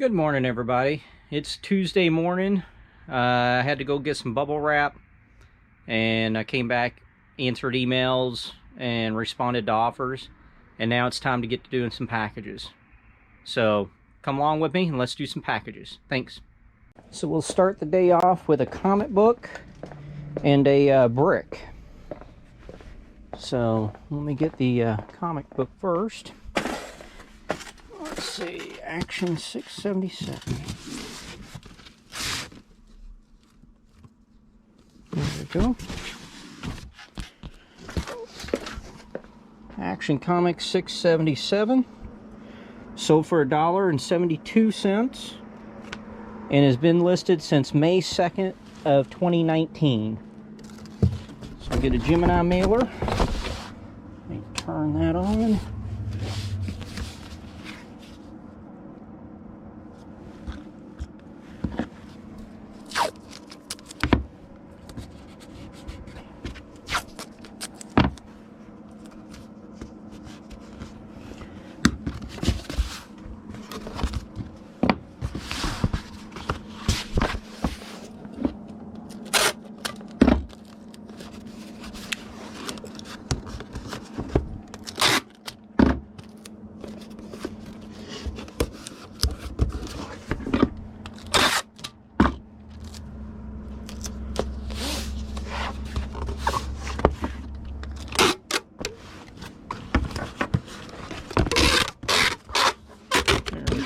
Good morning, everybody. It's Tuesday morning. I had to go get some bubble wrap, and I came back, answered emails, and responded to offers, and now it's time to get to doing some packages. So come along with me and let's do some packages. Thanks. So we'll start the day off with a comic book and a brick. So let me get the comic book first. Let's see, Action 677. There we go. Action Comics 677. Sold for $1.72 and has been listed since May 2nd of 2019. So I get a Gemini mailer. Let me turn that on.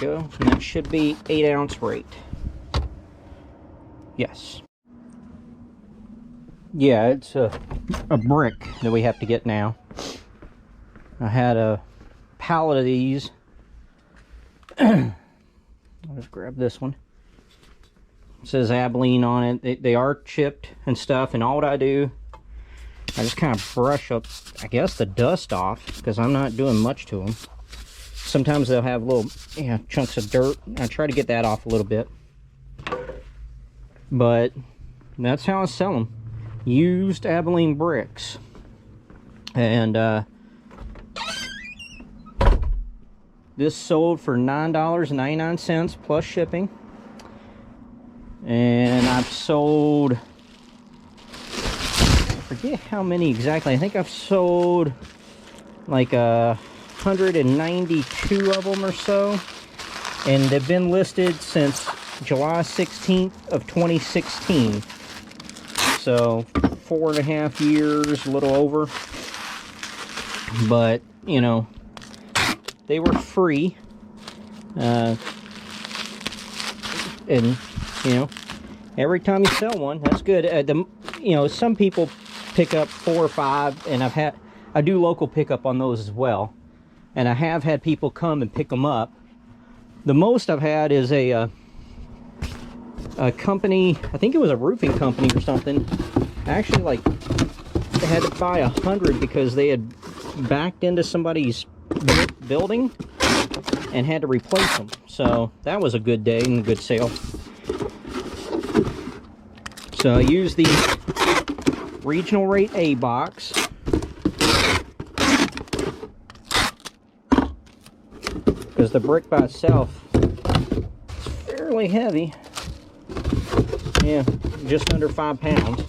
Go, and that should be 8-ounce rate. Yes. Yeah, it's a brick that we have to get now. I had a pallet of these. I'll just grab this one. It says Abilene on it. They are chipped and stuff, and all I do, I just kind of brush up, I guess, the dust off, because I'm not doing much to them. Sometimes they'll have little chunks of dirt. I try to get that off a little bit. But that's how I sell them. Used Abilene bricks. And this sold for $9.99 plus shipping. And I've sold, I forget how many exactly. I think I've sold like 192 of them or so, and they've been listed since July 16th of 2016, so 4.5 years, a little over. But you know, they were free, and you know, every time you sell one, that's good. You know, some people pick up 4 or 5, and I do local pickup on those as well. And I have had people come and pick them up. The most I've had is a company, I think it was a roofing company or something. Actually, like, they had to buy 100 because they had backed into somebody's building and had to replace them. So that was a good day and a good sale. So I used the Regional Rate A box. Because the brick by itself is fairly heavy. Yeah, just under 5 pounds.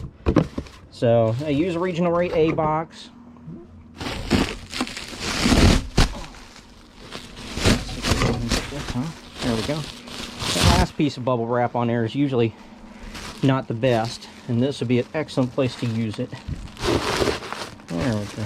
So I use a Regional Rate A box. There we go. The last piece of bubble wrap on there is usually not the best, and this would be an excellent place to use it. There we go.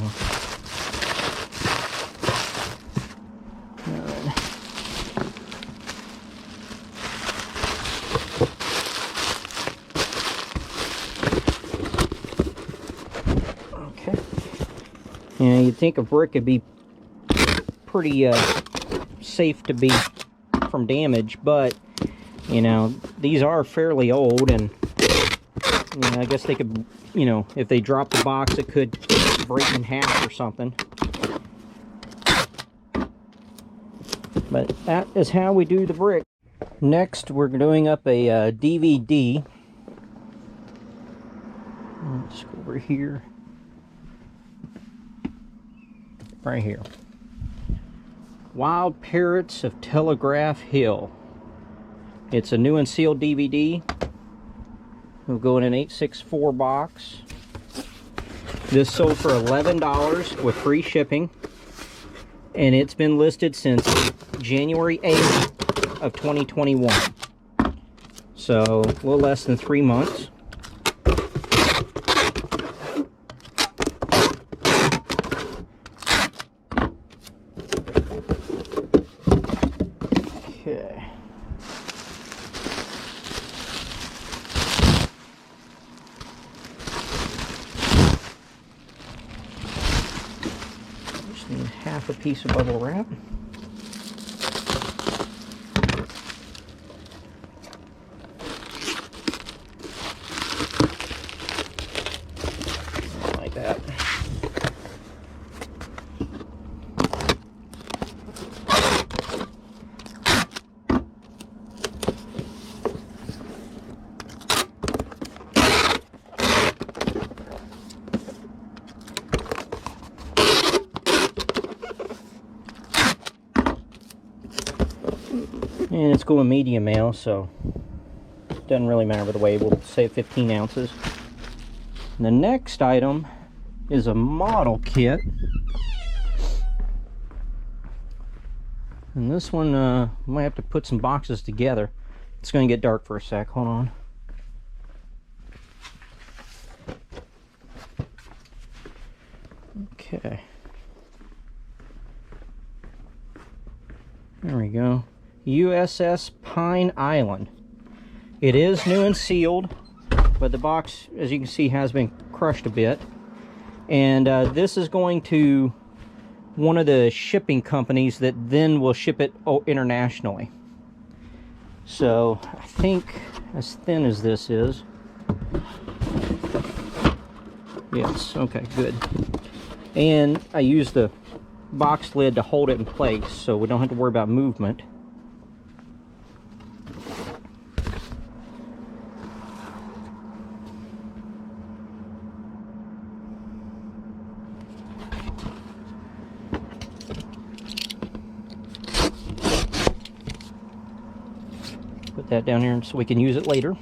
You know, you'd think a brick would be pretty safe to be from damage, but you know, these are fairly old, and you know, I guess they could, you know, if they drop the box, it could break in half or something. But that is how we do the brick. Next, we're doing up a DVD. Let's go over here. Right here. Wild Parrots of Telegraph Hill. It's a new and sealed DVD. It'll go in an 864 box. This sold for $11 with free shipping. And it's been listed since January 8th of 2021. So a little less than 3 months. Okay. Just need half a piece of bubble wrap. Like that. And it's going medium mail, so it doesn't really matter with the weight. We'll say 15 ounces. And the next item is a model kit. And this one, might have to put some boxes together. It's going to get dark for a sec. Hold on. Okay. There we go. USS Pine Island. It is new and sealed, but the box, as you can see, has been crushed a bit. And this is going to one of the shipping companies that then will ship it internationally. So I think, as thin as this is, yes, okay, good. And I used the box lid to hold it in place, so we don't have to worry about movement. Put that down here so we can use it later.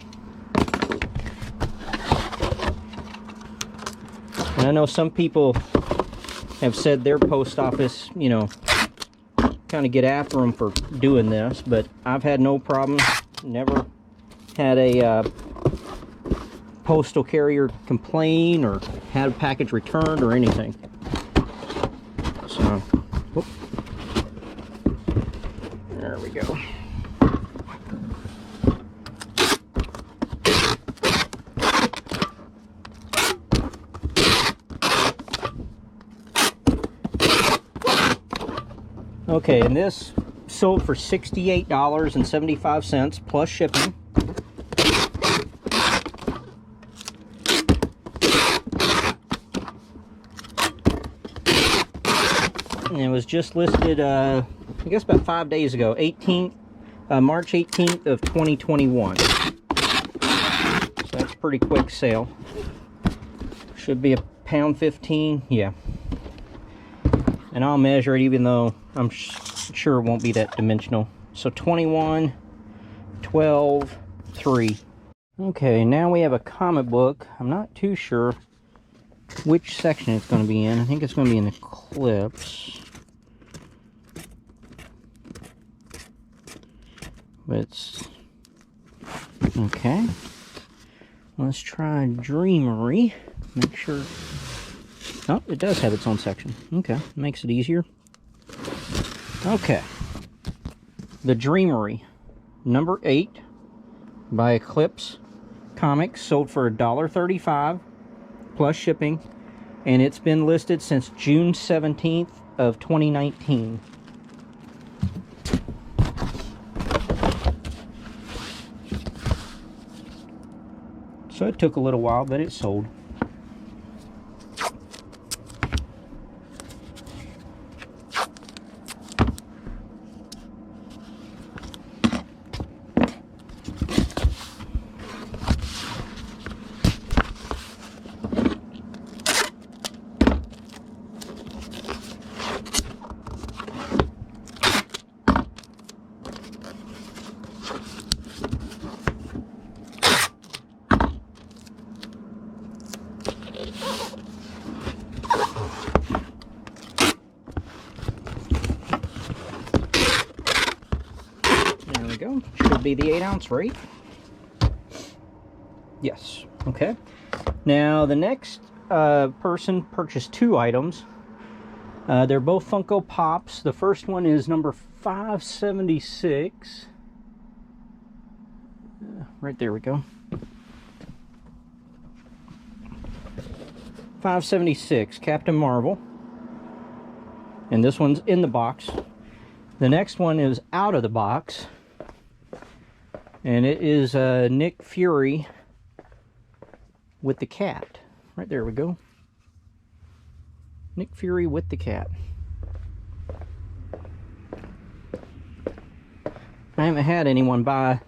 And I know some people have said their post office, you know, kind of get after them for doing this, but I've had no problem. Never had a postal carrier complain or had a package returned or anything. So, whoop. There we go. Okay, and this sold for $68.75 plus shipping. And it was just listed, I guess about 5 days ago, March 18th of 2021. So that's a pretty quick sale. Should be £1.15, yeah. And I'll measure it, even though I'm sure it won't be that dimensional. So 21, 12, 3. Okay, now we have a comic book. I'm not too sure which section it's going to be in. I think it's going to be in Eclipse. But it's... okay. Let's try Dreamery. Make sure... oh, it does have its own section. Okay, makes it easier. Okay. The Dreamery, number 8, by Eclipse Comics, sold for $1.35 plus shipping, and it's been listed since June 17th of 2019. So it took a little while, but it sold. we go. Should be the 8-ounce rate. Yes. Okay. Now the next person purchased 2 items. They're both Funko Pops. The first one is number 576. Right there we go. 576, Captain Marvel. And this one's in the box. The next one is out of the box. And it is Nick Fury with the cat. Right there we go. Nick Fury with the cat. I haven't had anyone buy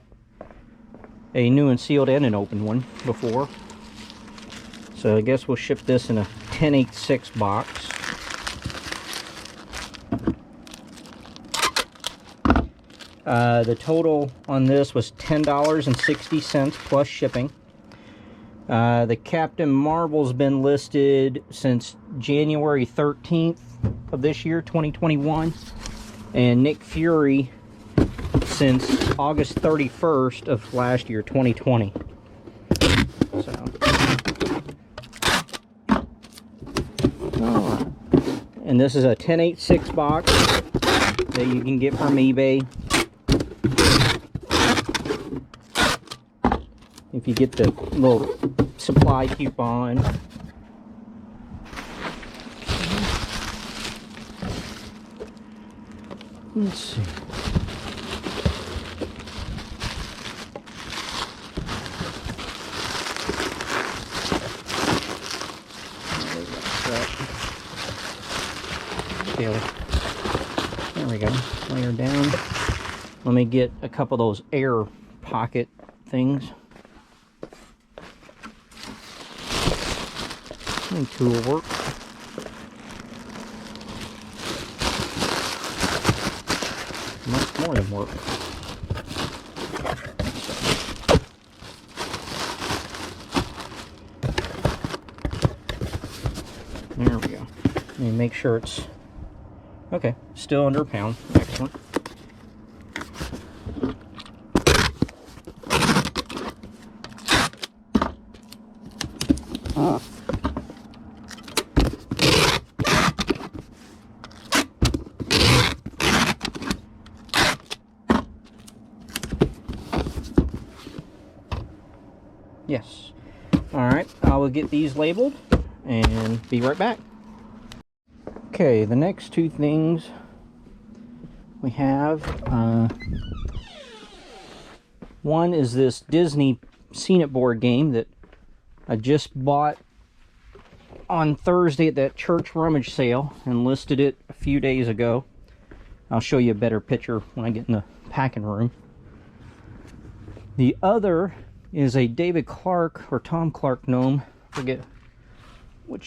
a new and sealed and an open one before. So I guess we'll ship this in a 10/8/6 box. The total on this was $10.60 plus shipping. The Captain Marvel's been listed since January 13th of this year, 2021. And Nick Fury since August 31st of last year, 2020. So, alright. And this is a 10/8/6 box that you can get from eBay. If you get the little supply coupon. Let's see. There we go. Lay her down. Let me get a couple of those air pocket things. And 2 will work. Much more than work. There we go. Let me make sure it's okay. Still under a pound. Excellent. Yes. Alright, I will get these labeled and be right back. Okay, the next 2 things we have, one is this Disney Seen It board game that I just bought on Thursday at that church rummage sale and listed it a few days ago. I'll show you a better picture when I get in the packing room. The other is a David Clark or Tom Clark gnome. Forget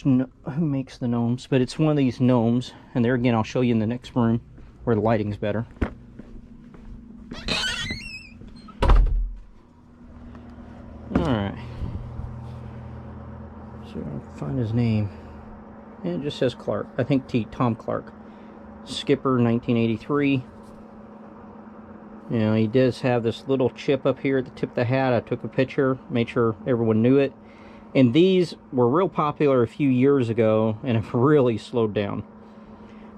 who makes the gnomes, but it's one of these gnomes. And there again, I'll show you in the next room where the lighting's better. Alright. So I'll find his name. And it just says Clark. I think Tom Clark. Skipper, 1983. You know, he does have this little chip up here at the tip of the hat. I took a picture, made sure everyone knew it. And these were real popular a few years ago and have really slowed down.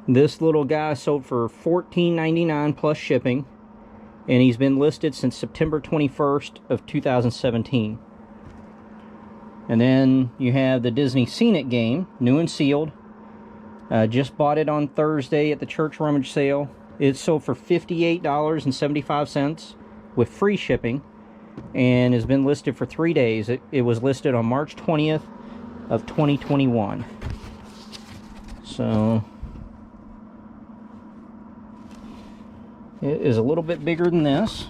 This little guy sold for $14.99 plus shipping. And he's been listed since September 21st of 2017. And then you have the Disney Seen It game, new and sealed. Just bought it on Thursday at the church rummage sale. It sold for $58.75 with free shipping and has been listed for 3 days. It was listed on March 20th of 2021. So it is a little bit bigger than this.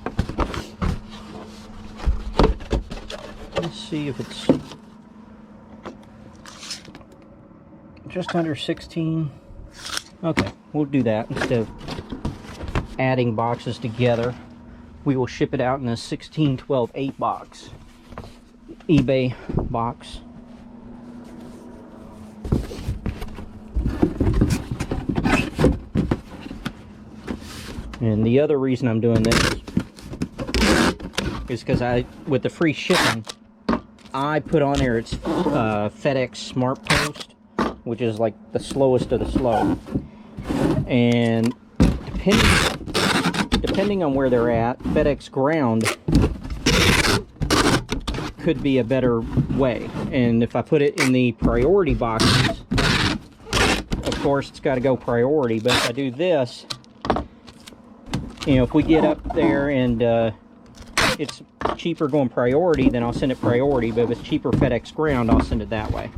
Let's see if it's just under 16. Okay, we'll do that instead of adding boxes together. We will ship it out in a 16/12/8 box, eBay box. And the other reason I'm doing this is because with the free shipping, I put on there it's FedEx Smart Post, which is like the slowest of the slow. And depending on where they're at, FedEx Ground could be a better way. And if I put it in the priority boxes, of course it's got to go priority. But if I do this, you know, if we get up there and it's cheaper going priority, then I'll send it priority. But if it's cheaper FedEx Ground, I'll send it that way.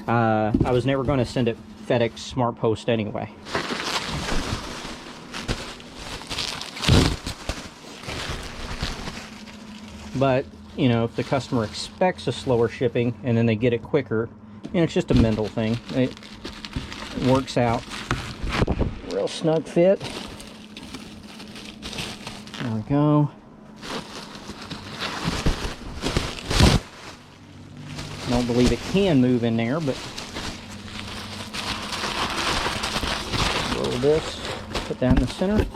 I was never going to send it FedEx Smart Post anyway. But, you know, if the customer expects a slower shipping and then they get it quicker, you know, it's just a mental thing. It works out. Real snug fit. There we go. I don't believe it can move in there, but roll this, put that in the center.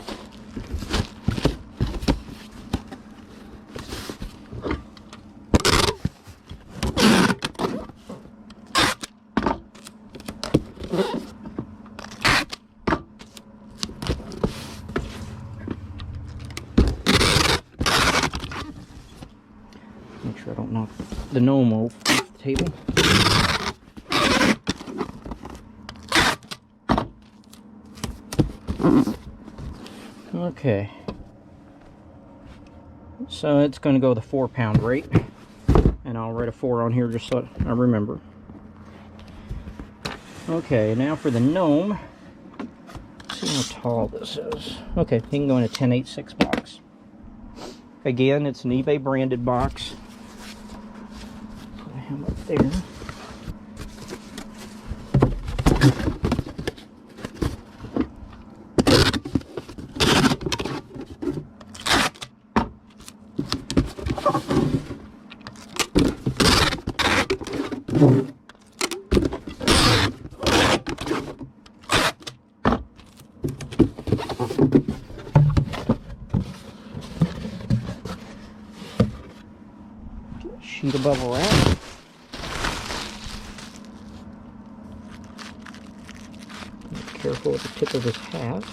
Make sure I don't knock the gnome off the table. Okay. So it's going to go the 4-pound rate. And I'll write a 4 on here just so I remember. Okay, now for the gnome. Let's see how tall this is. Okay, he can go in a 10/8/6 box. Again, it's an eBay branded box. Put him up there. Sheet of bubble wrap. Be careful with the tip of his hat.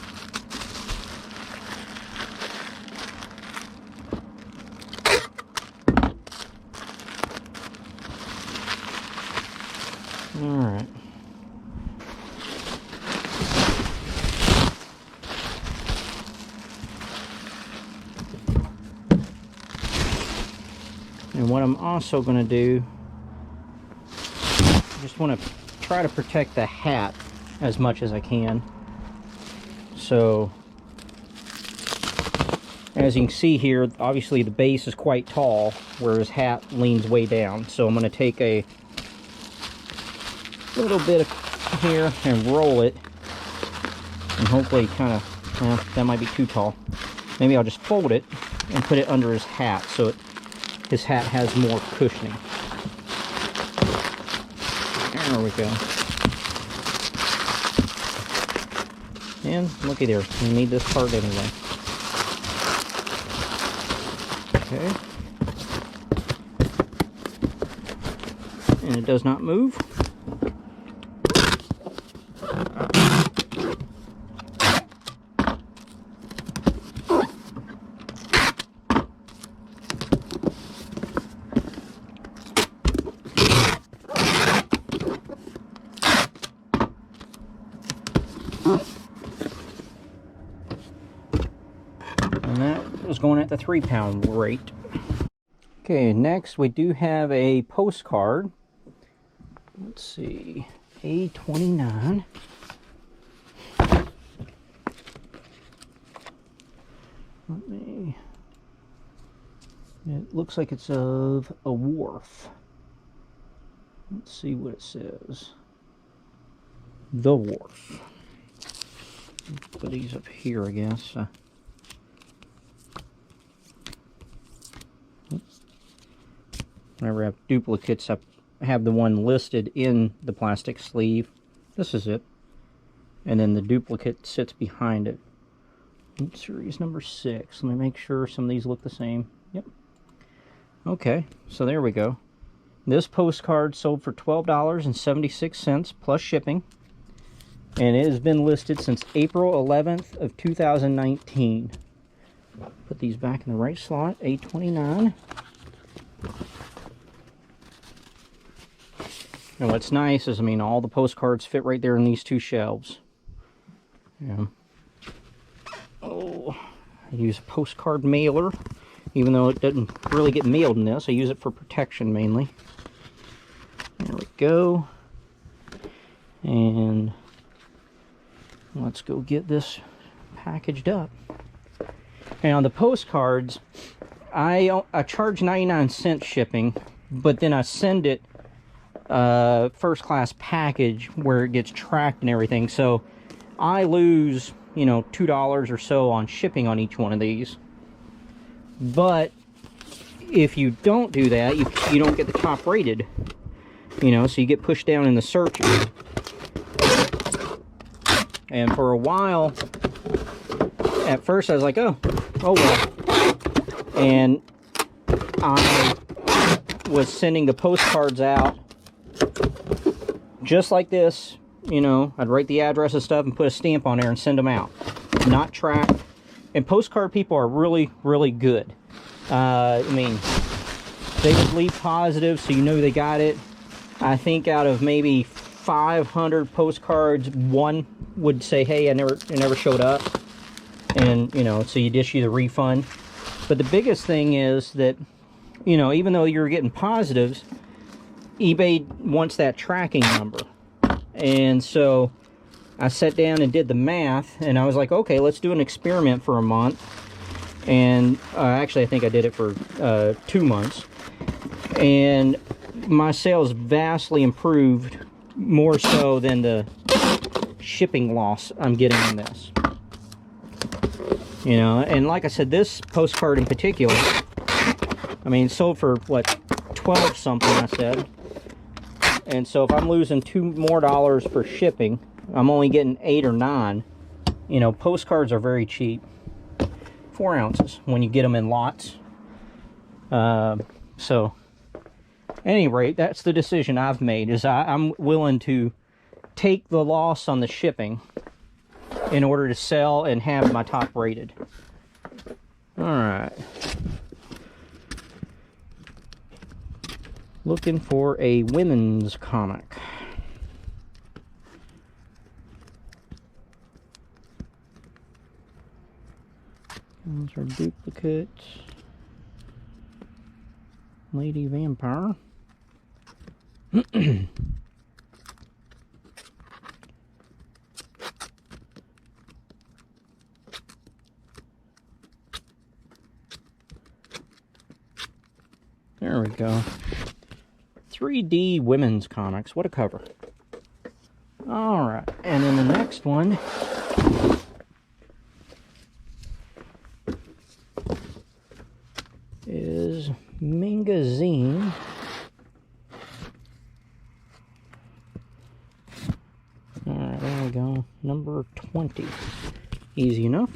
All right. And what I'm also going to do, I just want to try to protect the hat as much as I can. So, as you can see here, obviously the base is quite tall, where his hat leans way down. So I'm going to take a little bit of here and roll it, and hopefully kind of, well, that might be too tall. Maybe I'll just fold it and put it under his hat so his hat has more cushioning. There we go. And looky there, we need this part anyway. Okay. And it does not move. And that was going at the 3-pound rate. Okay, next we do have a postcard. Let's see, A29. It looks like it's of a wharf. Let's see what it says. The Wharf. Put these up here, I guess. Whenever I have duplicates, I have the one listed in the plastic sleeve. This is it. And then the duplicate sits behind it. Series number 6. Let me make sure some of these look the same. Yep. Okay, so there we go. This postcard sold for $12.76 plus shipping, and it has been listed since April 11th of 2019. Put these back in the right slot, $8.29. And what's nice is, I mean, all the postcards fit right there in these two shelves. Yeah. Oh, I use a postcard mailer, even though it doesn't really get mailed in this. I use it for protection mainly. There we go. And let's go get this packaged up. And on the postcards, I charge 99 cents shipping, but then I send it first class package where it gets tracked and everything. So I lose, you know, $2 or so on shipping on each one of these. But if you don't do that, you don't get the top rated, you know, so you get pushed down in the searches. And for a while, at first I was like, oh well. And I was sending the postcards out just like this, you know. I'd write the address and stuff and put a stamp on there and send them out. Not tracked. And postcard people are really, really good. I mean, they would leave positive, so you know they got it. I think out of maybe 500 postcards, one would say, hey, it never showed up. And, you know, so you'd issue the refund. But the biggest thing is that, you know, even though you're getting positives, eBay wants that tracking number. And so I sat down and did the math, and I was like, okay, let's do an experiment for a month. And actually, I think I did it for 2 months. And my sales vastly improved, more so than the shipping loss I'm getting in this. You know, and like I said, this postcard in particular, I mean, sold for, what, 12 something, I said. And so if I'm losing $2 more for shipping, I'm only getting 8 or 9. You know, postcards are very cheap. 4 ounces when you get them in lots. So, at any rate, that's the decision I've made, is I'm willing to take the loss on the shipping in order to sell and have my top rated. Alright. Looking for a women's comic. Those are duplicates. Lady Vampire. There we go. 3D women's comics. What a cover. Alright, and then the next one is Mangazine. Alright, there we go. Number 20. Easy enough.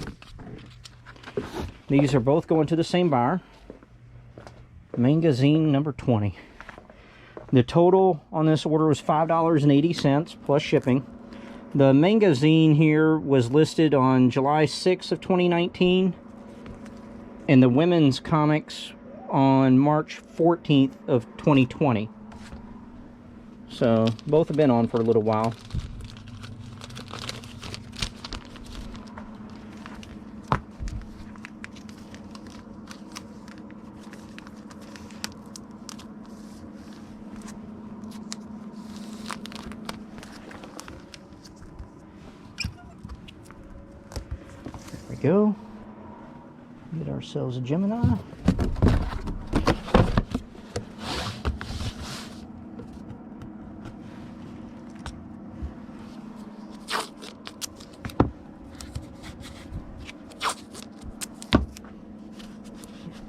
These are both going to the same buyer. Mangazine number 20. The total on this order was $5.80 plus shipping. The Mangazine here was listed on July 6th of 2019, and the women's comics on March 14th of 2020. So both have been on for a little while. Go get ourselves a Gemini.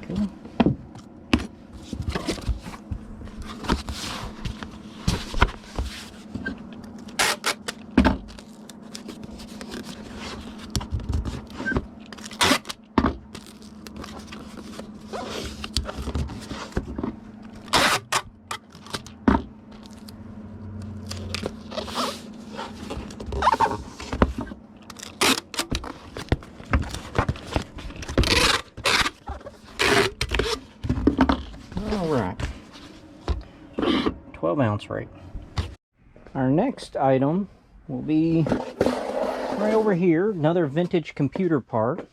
Okay. All right. 12-ounce rate. Our next item will be right over here, another vintage computer part.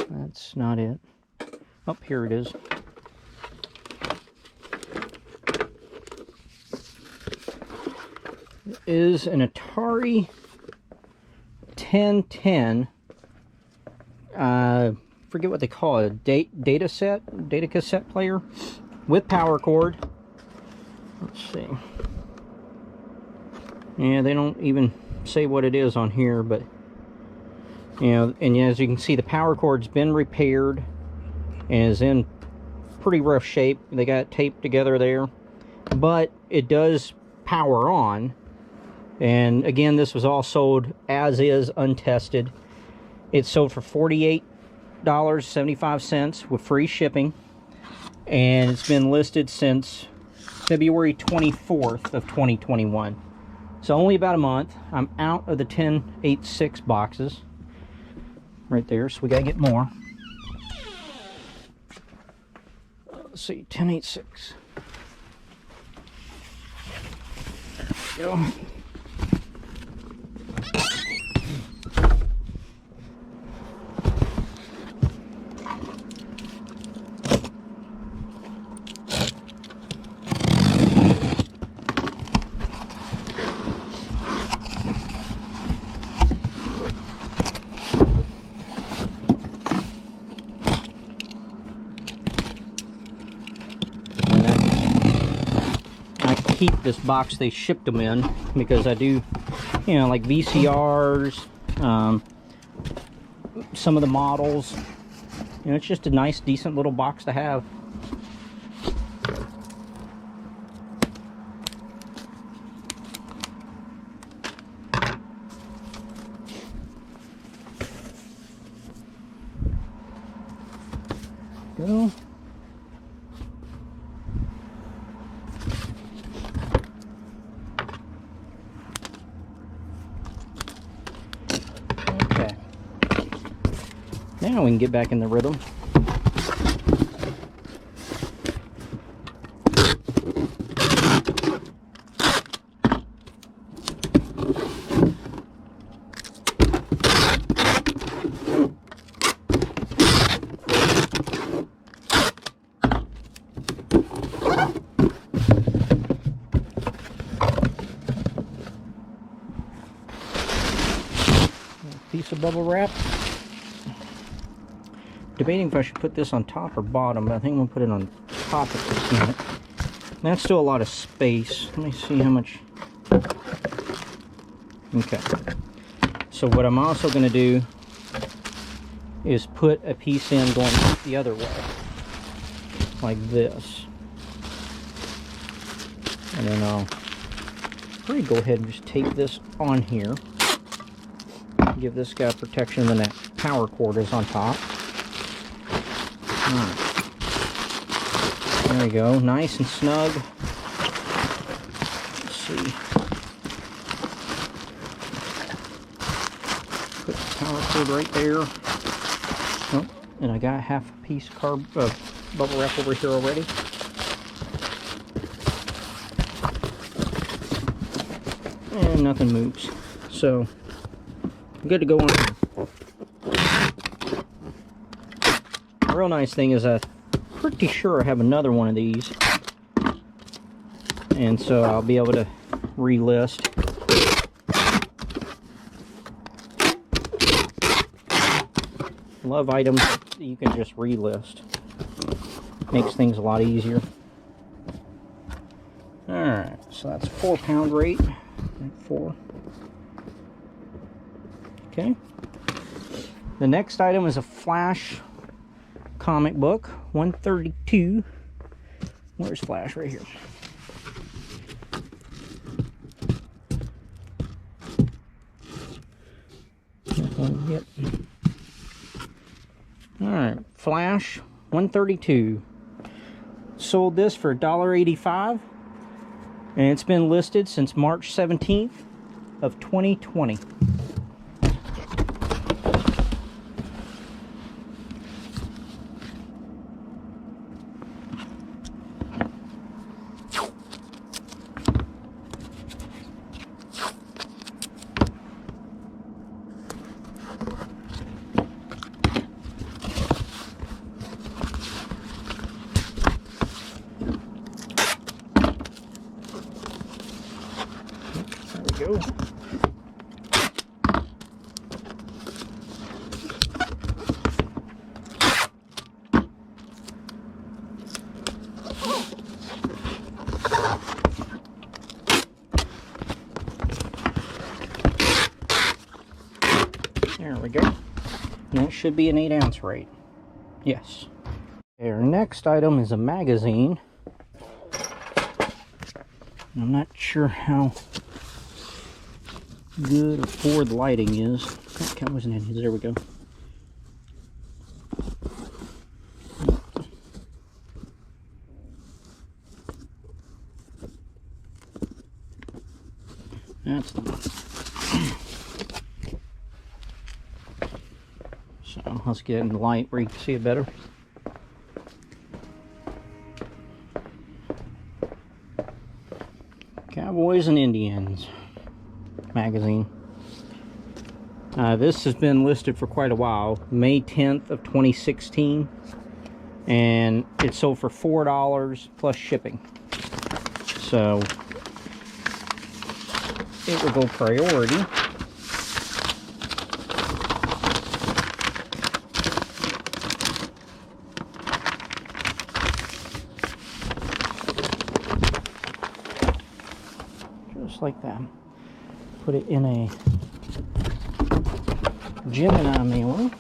That's not it. Oh, here it is. It is an Atari 1010. Forget what they call it. Data cassette player with power cord. Let's see. Yeah, they don't even say what it is on here, but you know, and as you can see, the power cord's been repaired and is in pretty rough shape. They got it taped together there, but it does power on. And again, this was all sold as is, untested. It's sold for $48.75 with free shipping, and it's been listed since February 24th of 2021. So only about a month. I'm out of the 1086 boxes right there, so we gotta get more. Let's see, 1086. There we go. Keep this box they shipped them in because I do, you know, like VCRs, some of the models. You know, it's just a nice, decent little box to have. Go. Now we can get back in the rhythm. Piece of bubble wrap. Debating if I should put this on top or bottom, but I think I'm going to put it on top at this minute. That's still a lot of space. Let me see how much. Okay. So what I'm also going to do is put a piece in going the other way. Like this. And then I'll probably go ahead and just tape this on here. Give this guy protection when that power cord is on top. Alright. There we go, nice and snug. Let's see. Put the power cord right there. Oh, and I got half a piece of bubble wrap over here already. And nothing moves. So, I'm good to go on here. The real nice thing is I'm pretty sure I have another one of these, and so I'll be able to relist. Love items that you can just relist. Makes things a lot easier. Alright, so that's a 4-pound rate. 4. Okay. The next item is a Flash comic book, 132. Where's Flash? Right here. Yep. Alright, Flash, 132. Sold this for $1.85, and it's been listed since March 17th of 2020. we go. And that should be an 8-ounce rate. Yes. Our next item is a magazine. I'm not sure how good or poor the lighting is. That wasn't in here. There we go. That's the one. So let's get in the light where you can see it better. Cowboys and Indians magazine. This has been listed for quite a while, May 10th of 2016, and it sold for $4 plus shipping. So it will go priority. Just like that. Put it in a Gemini mailer.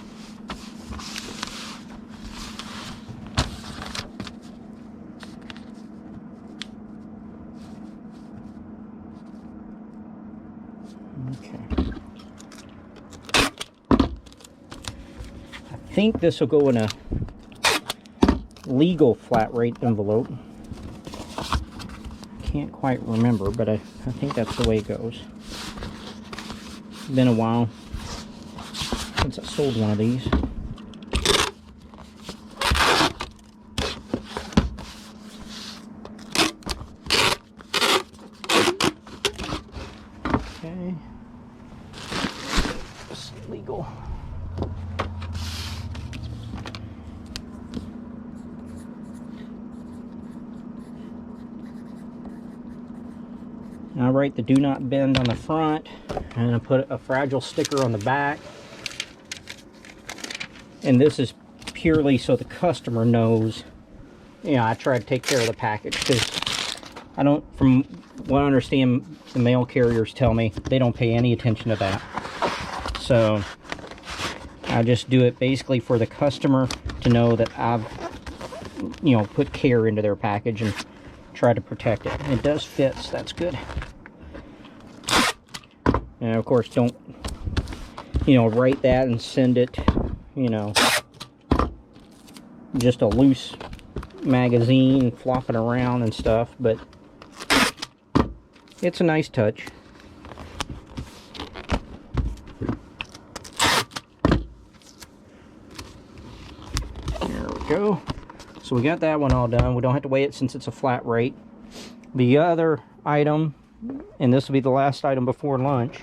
Okay. I think this will go in a legal flat rate envelope. Can't quite remember, but I think that's the way it goes. It's been a while since I sold one of these. Okay. It's legal. I write the do not bend on the front, and I put a fragile sticker on the back. And this is purely so the customer knows, you know, I try to take care of the package, because I don't, from what I understand, the mail carriers tell me they don't pay any attention to that. So I just do it basically for the customer to know that I've, you know, put care into their package and try to protect it. It does fit, so that's good. And of course, don't, you know, write that and send it, you know, just a loose magazine flopping around and stuff, but it's a nice touch. There we go. So we got that one all done. We don't have to weigh it since it's a flat rate. The other item, and this will be the last item before lunch,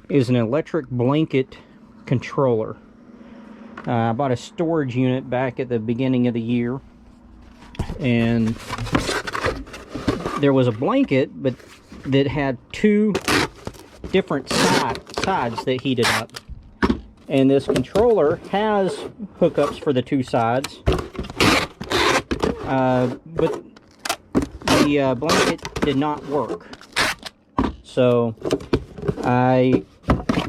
is an electric blanket controller. I bought a storage unit back at the beginning of the year, and there was a blanket, but that had two different sides that heated up. And this controller has hookups for the two sides, but the blanket did not work. So I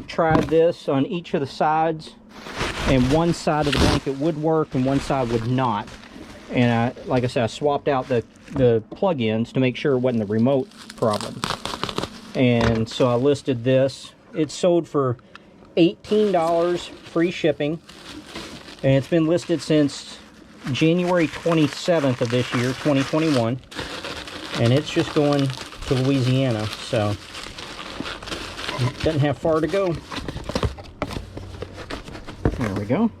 tried this on each of the sides, and one side of the blanket would work and one side would not. And like I said, I swapped out the plug-ins to make sure it wasn't the remote problem. And so I listed this. It sold for $18 free shipping, and it's been listed since January 27th of this year, 2021, and it's just going to Louisiana, so it doesn't have far to go. There we go.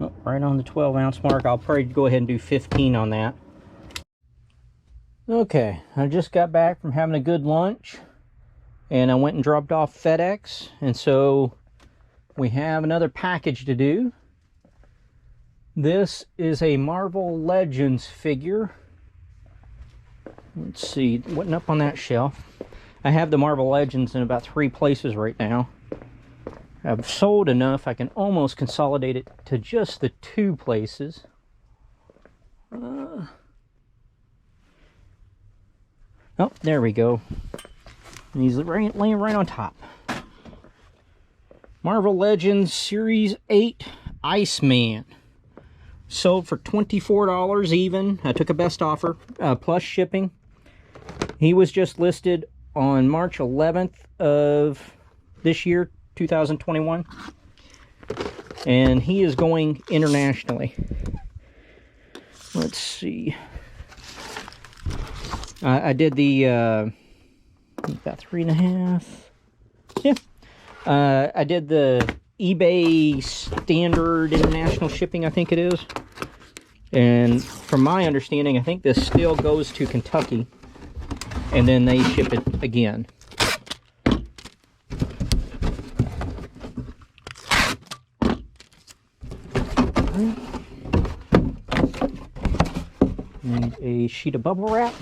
Oh, right on the 12-ounce mark. I'll probably go ahead and do 15 on that. Okay, I just got back from having a good lunch, and I went and dropped off FedEx, and so we have another package to do. This is a Marvel Legends figure, Let's see, what's up on that shelf? I have the Marvel Legends in about 3 places right now. I've sold enough, I can almost consolidate it to just the 2 places. Oh, there we go. And he's laying right on top. Marvel Legends Series 8 Iceman. Sold for $24 even. I took a best offer, plus shipping. He was just listed on March 11th of this year, 2021. And he is going internationally. Let's see. I did the about 3.5. Yeah. I did the eBay standard international shipping, I think it is. And from my understanding, I think this still goes to Kentucky. And then they ship it again. Need a sheet of bubble wrap.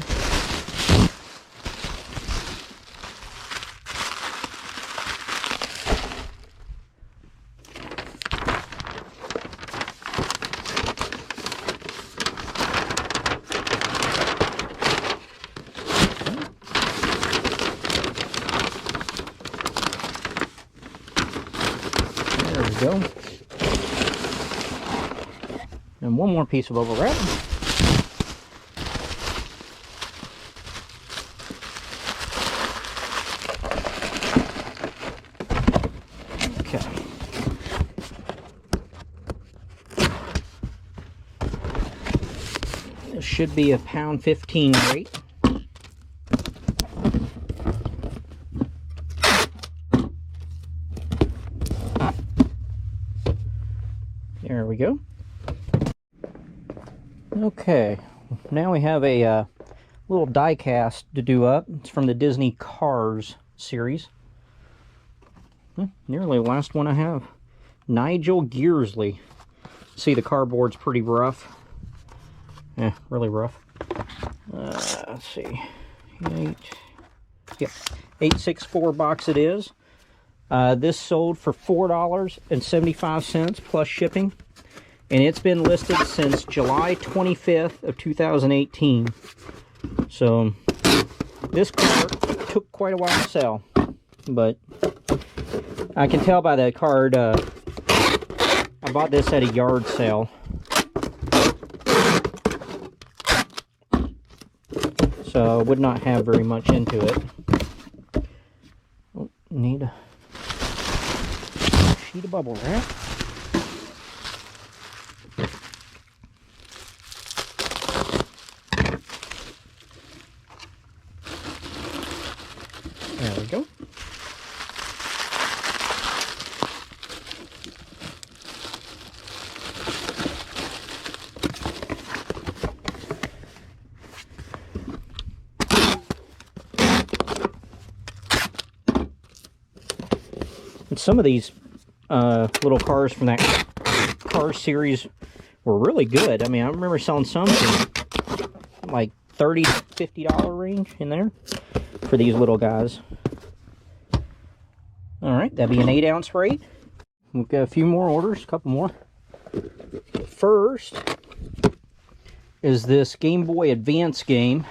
There we go. And one more piece of bubble wrap. Okay. This should be a £1.15 weight. There we go. Okay, now we have a little die cast to do up. It's from the Disney Cars series. Nearly the last one I have. Nigel Gearsley. See, the cardboard's pretty rough. Yeah, really rough. Let's see. 864 box it is. This sold for $4.75 plus shipping. And it's been listed since July 25th of 2018. So this car took quite a while to sell. But I can tell by the card, I bought this at a yard sale. So I would not have very much into it. Oh, need a sheet of bubble wrap. There we go. And some of these little cars from that car series were really good. I mean, I remember selling some for like $30 to $50 range in there for these little guys. Alright, that'd be an 8-ounce rate. We've got a few more orders, a couple more. First is this Game Boy Advance game.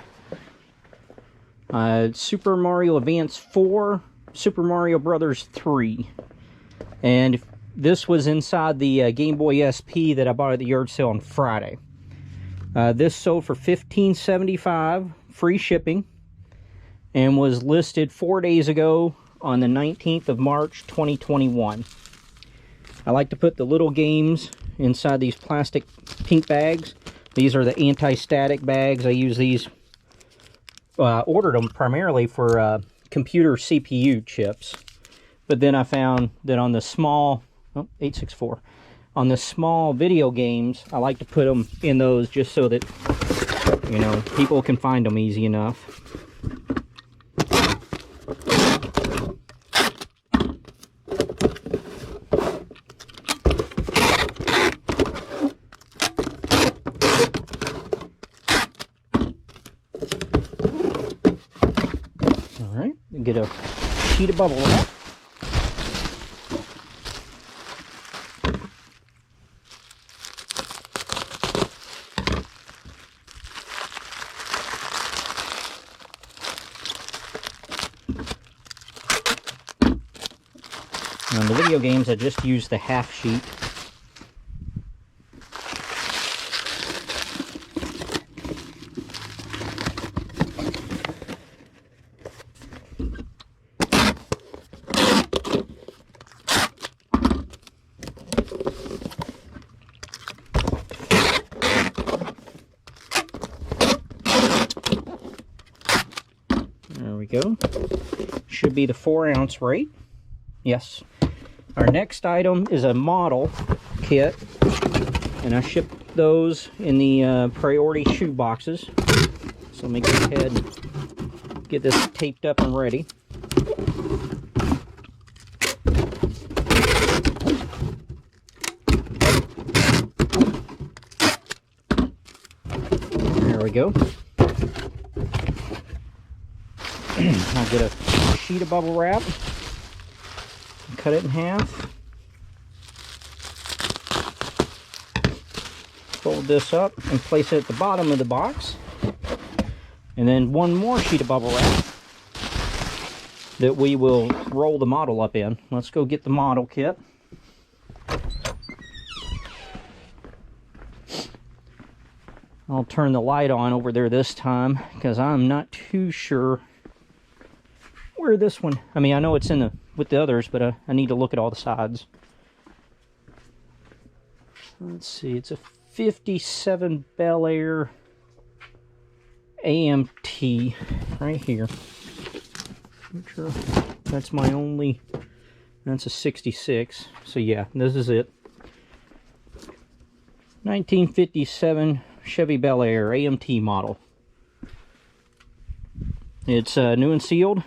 Super Mario Advance 4, Super Mario Brothers 3. And this was inside the Game Boy SP that I bought at the yard sale on Friday. This sold for $15.75, free shipping, and was listed 4 days ago on the 19th of March 2021. I like to put the little games inside these plastic pink bags. These are the anti-static bags. I use these, ordered them primarily for computer CPU chips. But then I found that on the small, 864, on the small video games, I like to put them in those just so that, you know, people can find them easy enough. sheet of bubble wrap. On the video games, I just use the half sheet. There we go. Should be the 4-ounce rate. Yes. Our next item is a model kit, and I ship those in the priority shoe boxes. So let me go ahead and get this taped up and ready. There we go. I'll get a sheet of bubble wrap. Cut it in half. Fold this up and place it at the bottom of the box. And then one more sheet of bubble wrap that we will roll the model up in. Let's go get the model kit. I'll turn the light on over there this time because I'm not too sure where this one, I mean, I know it's in the with the others, but I need to look at all the sides. Let's see, it's a 57 Bel Air AMT right here. Not sure that's my only, that's a 66. So yeah, this is it. 1957 Chevy Bel Air AMT model. It's new and sealed.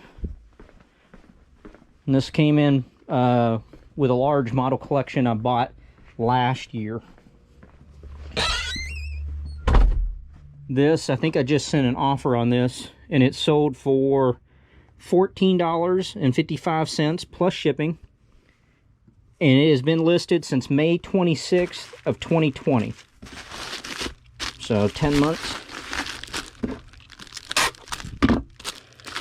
And this came in with a large model collection I bought last year. This, I think I just sent an offer on this, and it sold for $14.55 plus shipping. And it has been listed since May 26th of 2020. So 10 months.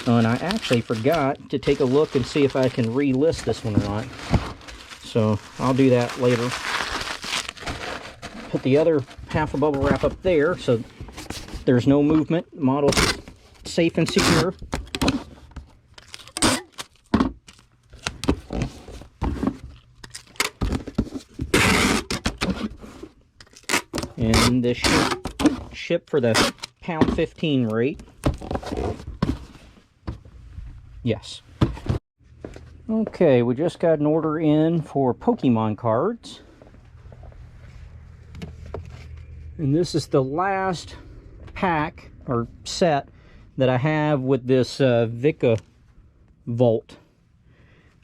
Oh, and I actually forgot to take a look and see if I can relist this one or not. So I'll do that later. Put the other half of bubble wrap up there so there's no movement. The model's safe and secure. And this should ship for the £1.15 rate. Yes. Okay, we just got an order in for Pokemon cards. And this is the last pack or set that I have with this Vika Volt.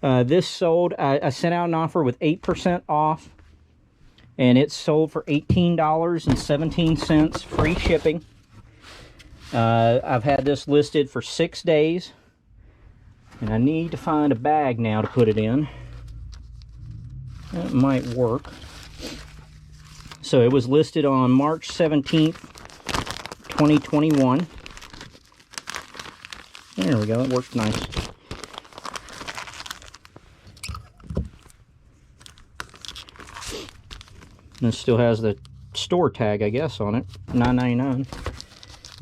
This sold, I sent out an offer with 8% off, and it sold for $18.17 free shipping. I've had this listed for 6 days. And I need to find a bag now to put it in. That might work. So it was listed on March 17th, 2021. There we go, it worked nice. And this still has the store tag, I guess, on it, $9.99.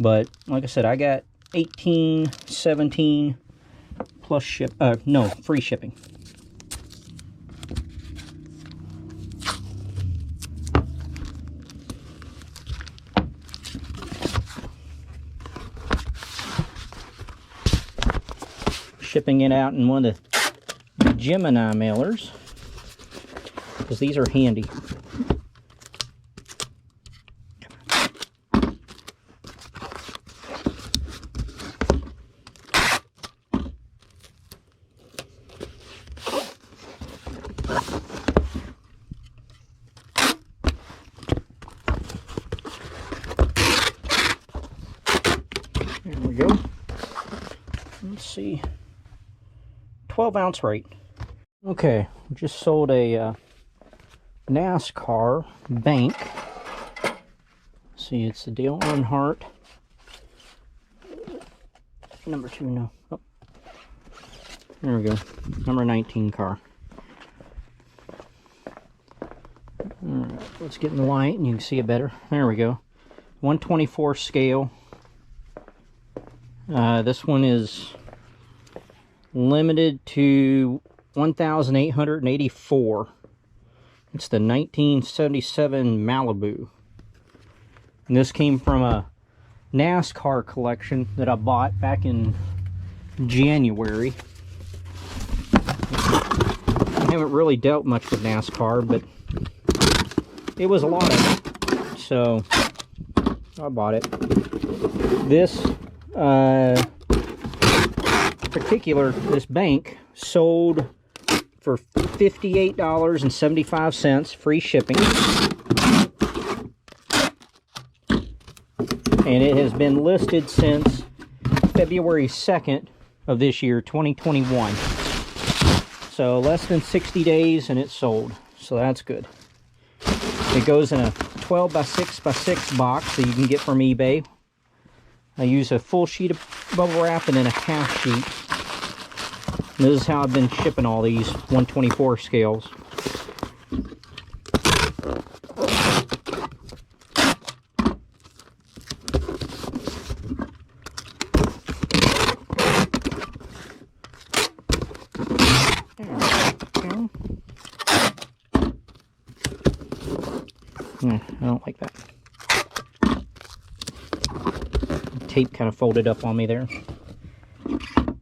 But like I said, I got 18, 17 plus free shipping. Shipping it out in one of the Gemini mailers because these are handy. There we go. Let's see. 12-ounce rate. Okay, just sold a NASCAR bank. See, it's the Dale Earnhardt. Number 2, no. Oh. There we go. Number 19 car. Alright, let's get in the light and you can see it better. There we go. 124 scale. This one is limited to 1,884. It's the 1977 Malibu. And this came from a NASCAR collection that I bought back in January. I haven't really dealt much with NASCAR, but it was a lot of it, so I bought it. This this bank sold for $58.75, free shipping. And it has been listed since February 2nd of this year, 2021. So less than 60 days and it's sold. So that's good. It goes in a 12 by 6 by 6 box that you can get from eBay. I use a full sheet of bubble wrap and then a half sheet. And this is how I've been shipping all these 124 scales. I don't like that. Tape kind of folded up on me there.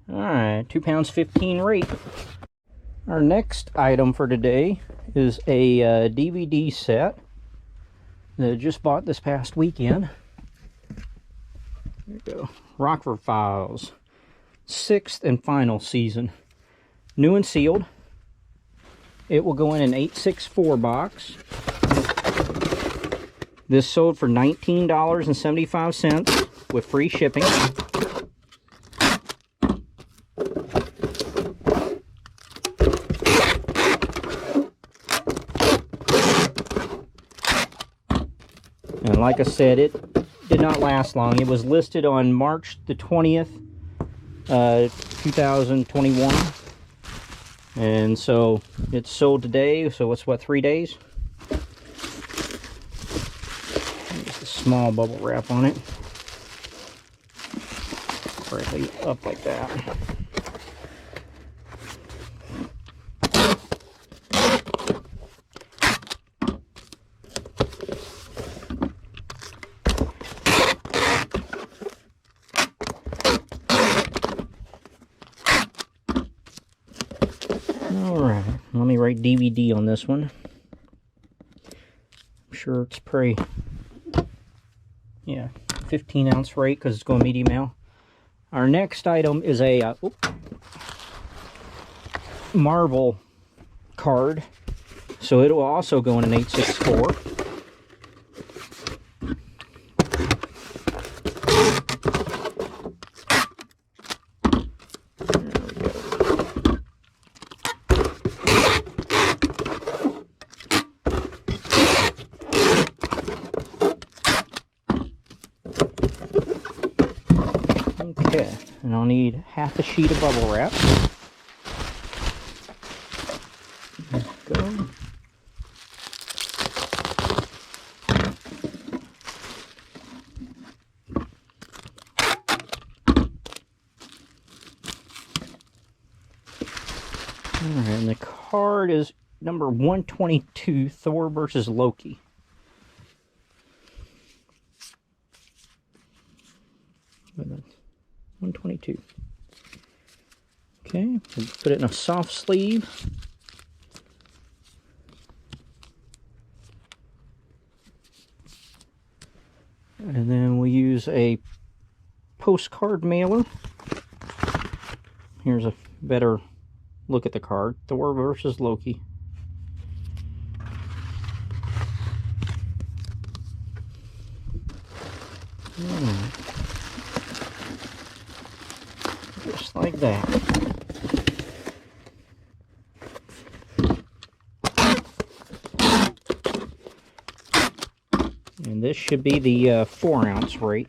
Alright, 2 pounds 15 rate. Our next item for today is a DVD set that I just bought this past weekend. There we go. Rockford Files. 6th and final season. New and sealed. It will go in an 864 box. This sold for $19.75 with free shipping. And like I said, it did not last long. It was listed on March the 20th, 2021. And so it's sold today, so it's what, 3 days? Just a small bubble wrap on it. Right up like that. Alright, let me write DVD on this one. I'm sure it's pretty, yeah, 15-ounce rate because it's going medium mail. Our next item is a Marvel card, so it will also go in an 864. Okay, and I'll need half a sheet of bubble wrap. There we go. Alright, and the card is number 122, Thor versus Loki. Wait a minute. 122. Okay, we'll put it in a soft sleeve. And then we'll use a postcard mailer. Here's a better look at the card. Thor versus Loki. Just like that. And this should be the 4-ounce rate.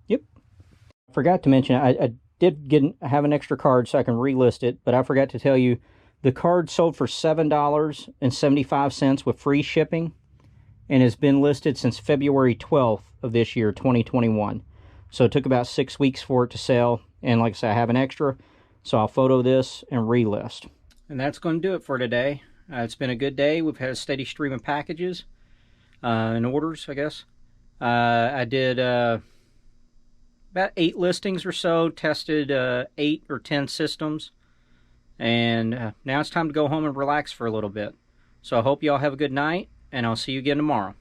Yep. Forgot to mention, I did have an extra card so I can relist it, but I forgot to tell you, the card sold for $7.75 with free shipping and has been listed since February 12th of this year, 2021. So it took about 6 weeks for it to sell. And like I said, I have an extra, so I'll photo this and relist. And that's going to do it for today. It's been a good day. We've had a steady stream of packages and orders, I guess. I did about 8 listings or so, tested 8 or 10 systems. And now it's time to go home and relax for a little bit. So I hope you all have a good night, and I'll see you again tomorrow.